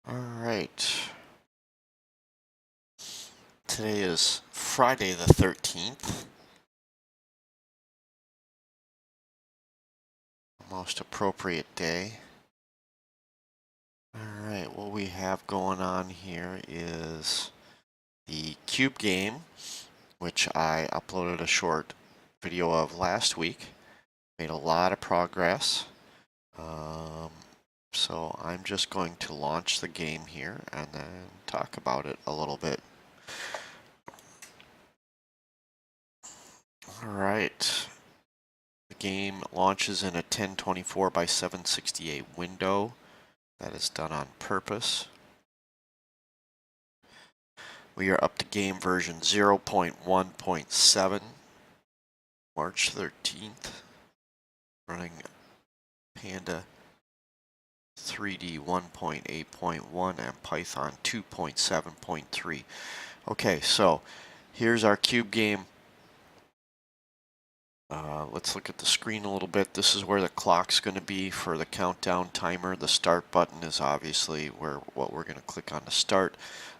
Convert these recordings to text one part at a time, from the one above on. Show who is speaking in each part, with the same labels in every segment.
Speaker 1: All right. Today is Friday the 13th. Most appropriate day. All right, what we have going on here is the Cube game, which I uploaded a short video of last week. Made a lot of progress. So I'm just going to launch the game here and then talk about it a little bit. All right. The game launches in a 1024 by 768 window. That is done on purpose. We are up to game version 0.1.7, March 13th, running Panda 3D 1.8.1 and Python 2.7.3. Okay, so here's our cube game. Let's look at the screen a little bit. This is where the clock's going to be for the countdown timer. The start button is obviously what we're going to click on to start.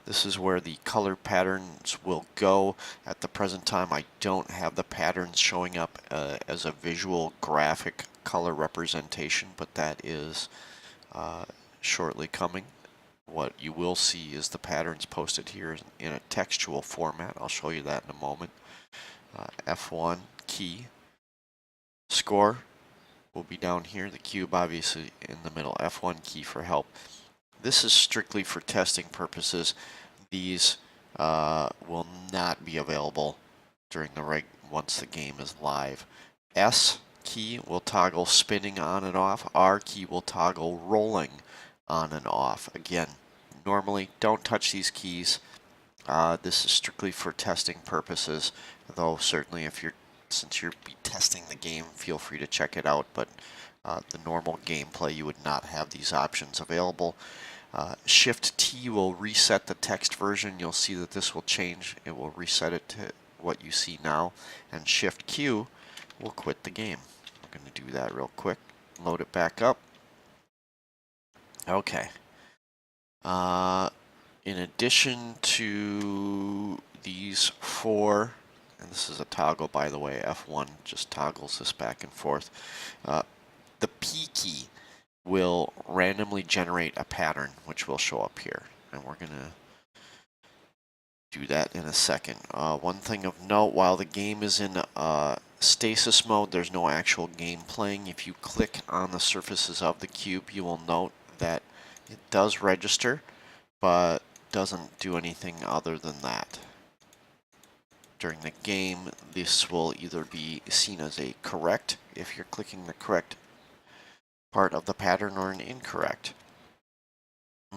Speaker 1: This is where the color patterns will go. At the present time, I don't have the patterns showing up as a visual graphic color representation, but that is shortly coming. What you will see is the patterns posted here in a textual format. I'll show you that in a moment. F1 key. Score will be down here, the cube obviously in the middle, F1 key for help. This is strictly for testing purposes. These will not be available during once the game is live. S key will toggle spinning on and off. R key will toggle rolling on and off. Again, normally don't touch these keys. This is strictly for testing purposes, though certainly since you'll be testing the game, feel free to check it out, but the normal gameplay, you would not have these options available. Shift T will reset the text version. You'll see that this will change. It will reset it to what you see now. And Shift Q will quit the game. We're going to do that real quick. Load it back up. Okay. In addition to these four, and this is a toggle, by the way, F1 just toggles this back and forth. The P key will randomly generate a pattern, which will show up here. And we're going to do that in a second. One thing of note, while the game is in stasis mode, there's no actual game playing. If you click on the surfaces of the cube, you will note that it does register, but doesn't do anything other than that. During the game, this will either be seen as a correct, if you're clicking the correct part of the pattern, or an incorrect.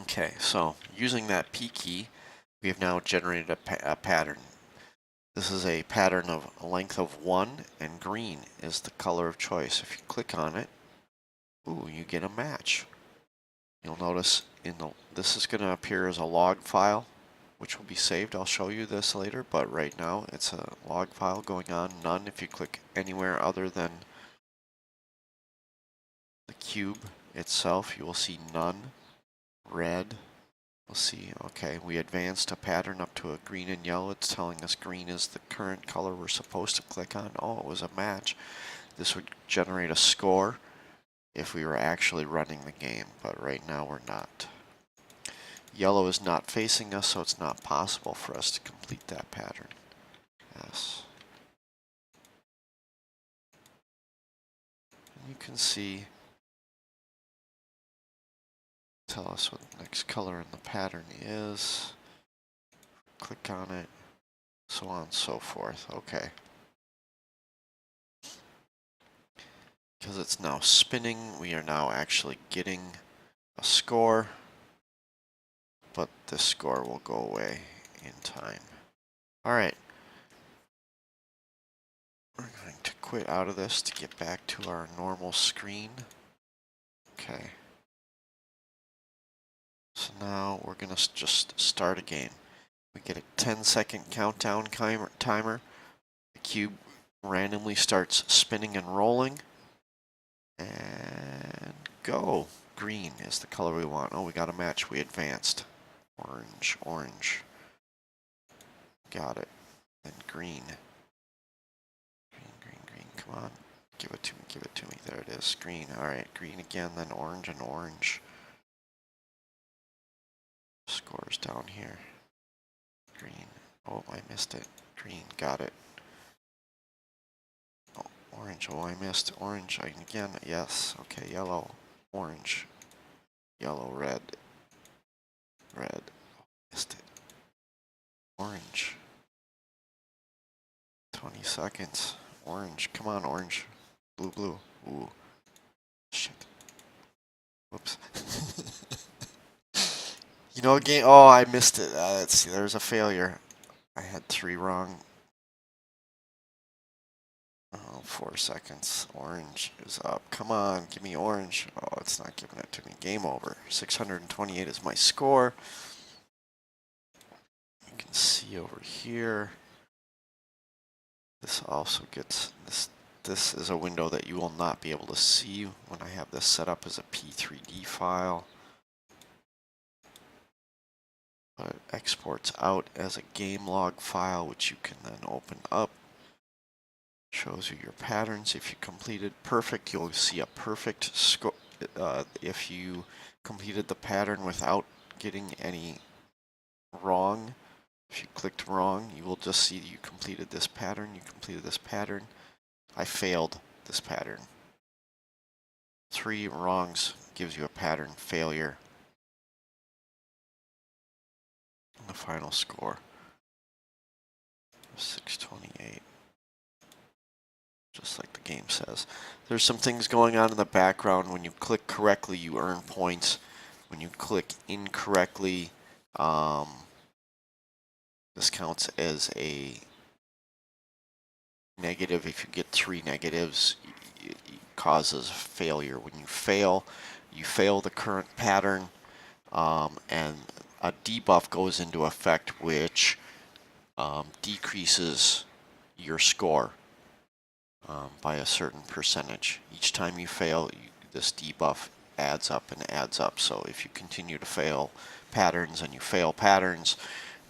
Speaker 1: Okay, so using that P key, we have now generated a pattern. This is a pattern of a length of 1, and green is the color of choice. If you click on it, ooh, you get a match. You'll notice this is going to appear as a log file, which will be saved. I'll show you this later, but right now it's a log file going on. None. If you click anywhere other than the cube itself, you will see none. Red. We'll see. Okay, we advanced a pattern up to a green and yellow. It's telling us green is the current color we're supposed to click on. Oh, it was a match. This would generate a score if we were actually running the game, but right now we're not. Yellow is not facing us, so it's not possible for us to complete that pattern. Yes. And you can see, tell us what the next color in the pattern is. Click on it, so on and so forth. Okay. Because it's now spinning, we are now actually getting a score, but this score will go away in time. All right. We're going to quit out of this to get back to our normal screen. Okay. So now we're going to just start a game. We get a 10-second countdown timer. The cube randomly starts spinning and rolling. And go. green is the color we want. Oh, we got a match. We advanced. Orange, orange. Got it. Then green. Green, green, green. Come on. Give it to me, give it to me. There it is. Green. Alright, green again, then orange and orange. Scores down here. Green. Oh, I missed it. Green. Got it. Oh, orange. Oh, I missed orange. Again. Yes. Okay, yellow. Orange. Yellow, red. Red. Oh, missed it. Orange. 20 seconds. Orange. Come on, orange. Blue, blue. Ooh. Shit. Whoops. You know, game. Oh, I missed it. Let's see. There's a failure. I had 3 wrong. Oh, 4 seconds. Orange is up. Come on, give me orange. Oh, it's not giving it to me. Game over. 628 is my score. You can see over here. This also gets this. This is a window that you will not be able to see when I have this set up as a P3D file. But it exports out as a game log file, which you can then open up. Shows you your patterns. If you completed perfect, you'll see a perfect score. If you completed the pattern without getting any wrong, if you clicked wrong, you will just see that you completed this pattern. You completed this pattern. I failed this pattern. 3 wrongs gives you a pattern failure. And the final score, 628. Just like the game says. There's some things going on in the background. When you click correctly, you earn points. When you click incorrectly, this counts as a negative. If you get 3 negatives, it causes failure. When you fail the current pattern, and a debuff goes into effect, which decreases your score by a certain percentage. Each time you fail, this debuff adds up and adds up. So if you continue to fail patterns and you fail patterns,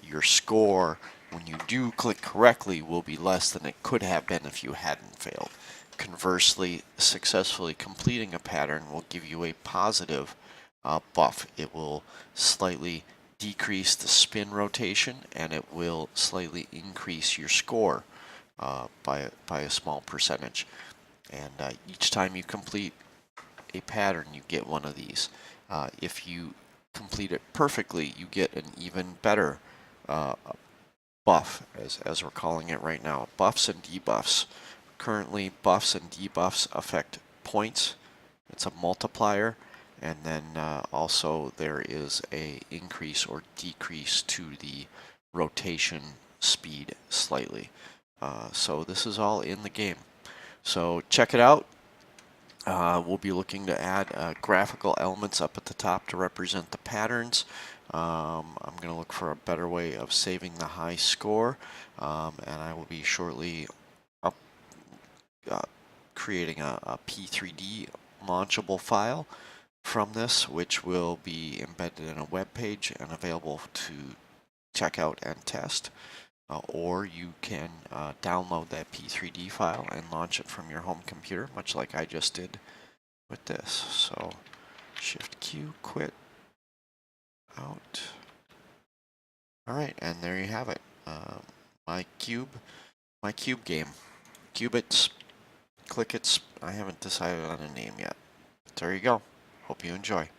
Speaker 1: your score, when you do click correctly, will be less than it could have been if you hadn't failed. Conversely, successfully completing a pattern will give you a positive buff. It will slightly decrease the spin rotation, and it will slightly increase your score by a small percentage. And each time you complete a pattern, you get one of these. If you complete it perfectly, you get an even better buff, as we're calling it right now. Buffs and debuffs. Currently, buffs and debuffs affect points. It's a multiplier. And then also there is a increase or decrease to the rotation speed slightly. So this is all in the game. So check it out. We'll be looking to add graphical elements up at the top to represent the patterns. I'm going to look for a better way of saving the high score, and I will be shortly creating a P3D launchable file from this, which will be embedded in a web page and available to check out and test. Or you can download that P3D file and launch it from your home computer, much like I just did with this. So Shift Q, quit, out. Alright, and there you have it. My cube game. Qubits, Clickits, I haven't decided on a name yet. But there you go. Hope you enjoy.